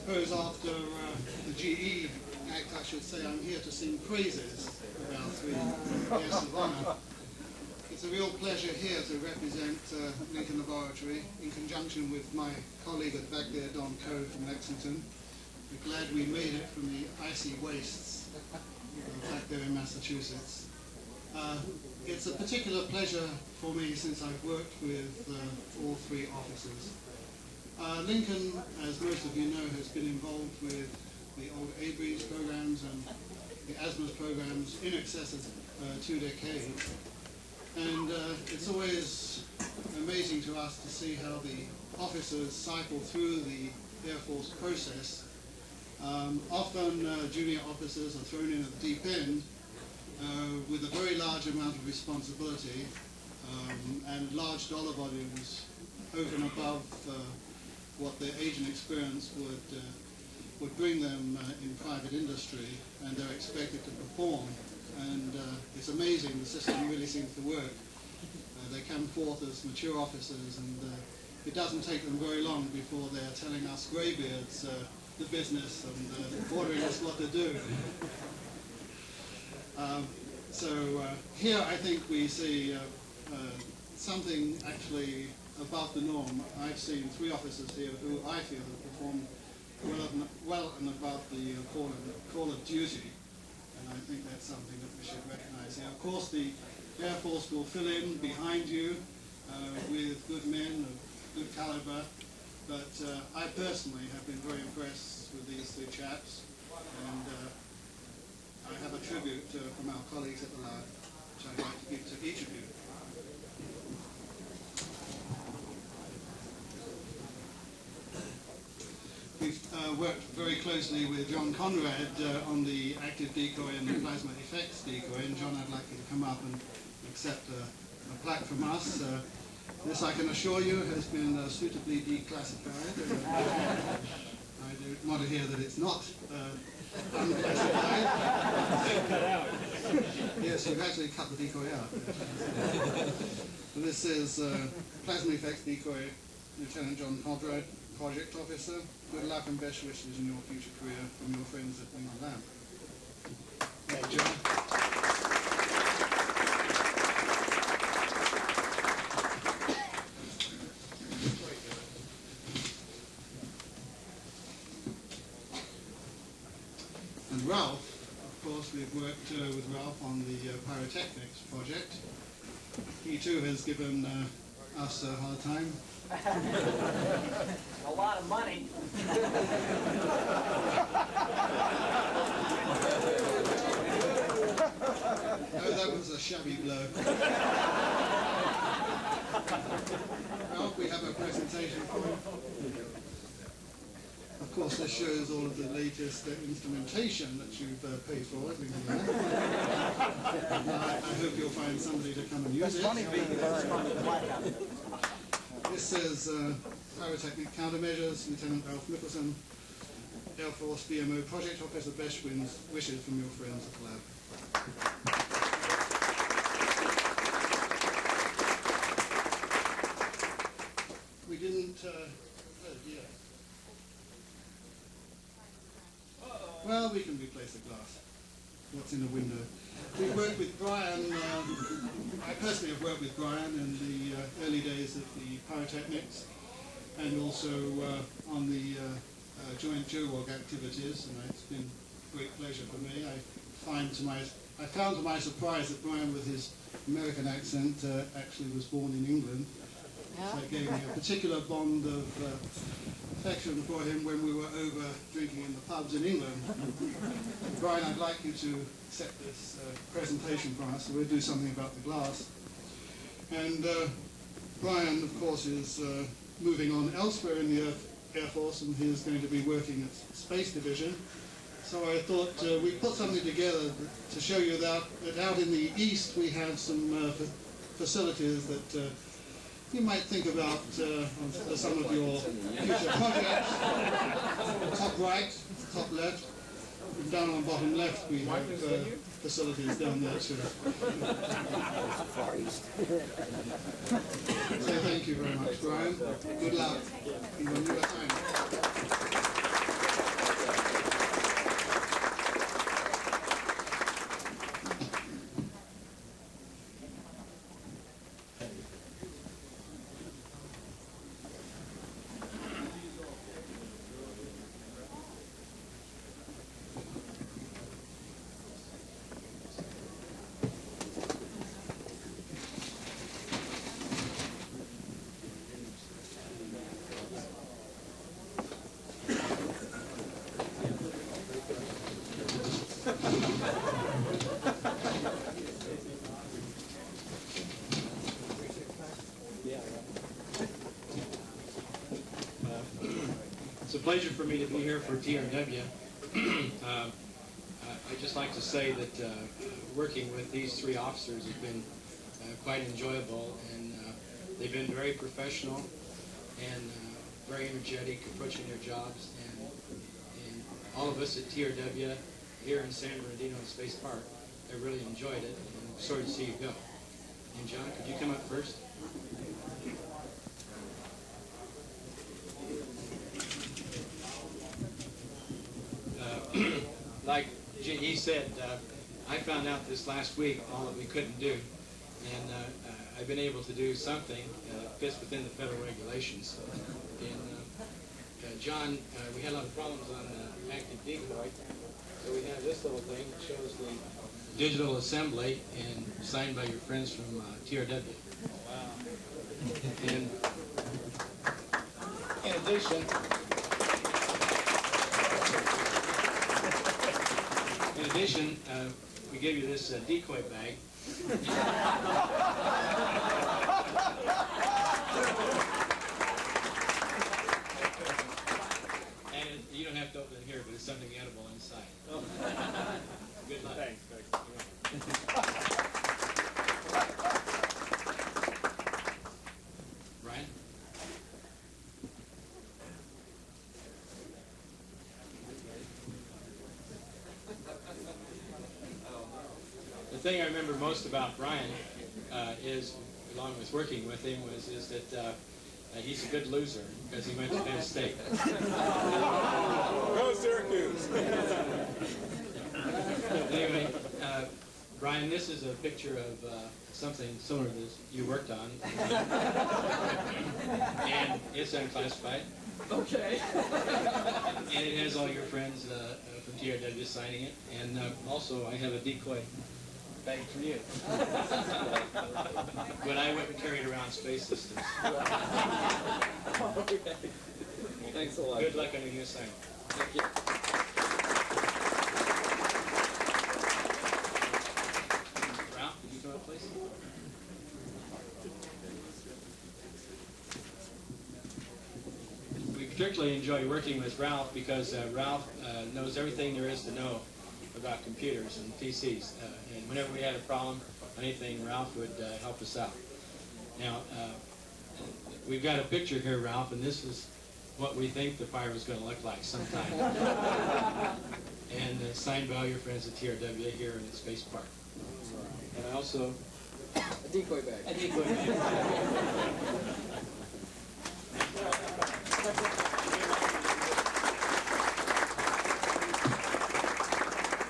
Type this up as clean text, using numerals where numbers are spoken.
suppose after the GE Act, I should say I'm here to sing praises about 3 guests of honour. It's a real pleasure here to represent Lincoln Laboratory in conjunction with my colleague at the back there, Don Coe from Lexington. We're glad we made it from the icy wastes back there in Massachusetts. It's a particular pleasure for me since I've worked with all 3 officers. Lincoln, as most of you know, has been involved with the old ABRES programs and the ASMAS programs in excess of 2 decades. And it's always amazing to us to see how the officers cycle through the Air Force process. Often junior officers are thrown in at the deep end with a very large amount of responsibility and large dollar volumes over and above what their age and experience would bring them in private industry, and they're expected to perform. And it's amazing, the system really seems to work. They come forth as mature officers, and it doesn't take them very long before they're telling us greybeards the business and ordering us what to do. So here I think we see something actually above the norm. I've seen 3 officers here who I feel have performed well and above the call of duty, and I think that's something that we should recognize here. Of course, the Air Force will fill in behind you with good men of good caliber, but I personally have been very impressed with these 3 chaps, and I have a tribute from our colleagues at the lab, which I'd like to give to each of you. We've worked very closely with John Conrad on the active decoy and the plasma effects decoy, and John, I'd like you to come up and accept a plaque from us. This, I can assure you, has been suitably declassified. I don't want to hear that it's not unclassified. Yes, you've actually cut the decoy out. This is plasma effects decoy, Lieutenant John Conrad, Project Officer. Good luck and best wishes in your future career from your friends at Wing Lab. Thank you, John. And Ralph, of course, we've worked with Ralph on the pyrotechnics project. He too has given us a hard time. A lot of money. Oh, that was a shabby blow. Ralph, we have a presentation for you. Of course, this shows all of the latest instrumentation that you've paid for. I hope you'll find somebody to come and use it. This is Pyrotechnic Countermeasures, Lieutenant Ralph Nicholson, Air Force BMO Project Officer. Best wishes from your friends at the lab. We didn't... oh dear. Well, we can replace the glass. What's in the window? We've worked with Brian, I personally have worked with Brian in the early days of the pyrotechnics, and also on the joint JOWOG activities, and it's been a great pleasure for me. I found to my surprise that Brian, with his American accent, actually was born in England. Yeah. So it gave me a particular bond of affection for him when we were over drinking in the pubs in England. Brian, I'd like you to accept this presentation from us, so we'll do something about the glass. And Brian, of course, is moving on elsewhere in the Air Force, and he is going to be working at Space Division. So I thought we'd put something together to show you that out in the East we have some facilities that you might think about for some of your future projects. Top right, top left, and down on bottom left we have facilities down there too. So thank you very much, Brian. Good luck in your new assignment. pleasure for me to be here for TRW. I'd just like to say that working with these three officers has been quite enjoyable, and they've been very professional and very energetic approaching their jobs, and all of us at TRW here in San Bernardino Space Park have really enjoyed it, and I'm sorry to see you go. And John, could you come up first? Like G.E. said, I found out this last week all that we couldn't do, and I've been able to do something that fits within the federal regulations. And John, we had a lot of problems on active decoy, so we have this little thing that shows the digital assembly and signed by your friends from TRW. Wow. And in addition, we gave you this decoy bag. And you don't have to open it here, but it's something edible inside. Oh. Good luck. Thanks. Brian? The thing I remember most about Brian is, along with working with him, is that he's a good loser because he went to Penn State. Go Syracuse! Anyway, Brian, this is a picture of something similar to this you worked on, and it's unclassified. Okay. And it has all your friends from TRW signing it, and also I have a decoy bag for you. But I wouldn't carry it around Space Systems. Okay. Thanks a lot. Good luck on your new assignment. Thank you. Ralph, could you come up, please? We particularly enjoy working with Ralph because Ralph knows everything there is to know about computers and PCs. And whenever we had a problem, anything, Ralph would help us out. Now, we've got a picture here, Ralph, and this is what we think the fire is going to look like sometime. And signed by all your friends at TRW here in the Space Park. And I also... A decoy bag. A decoy bag.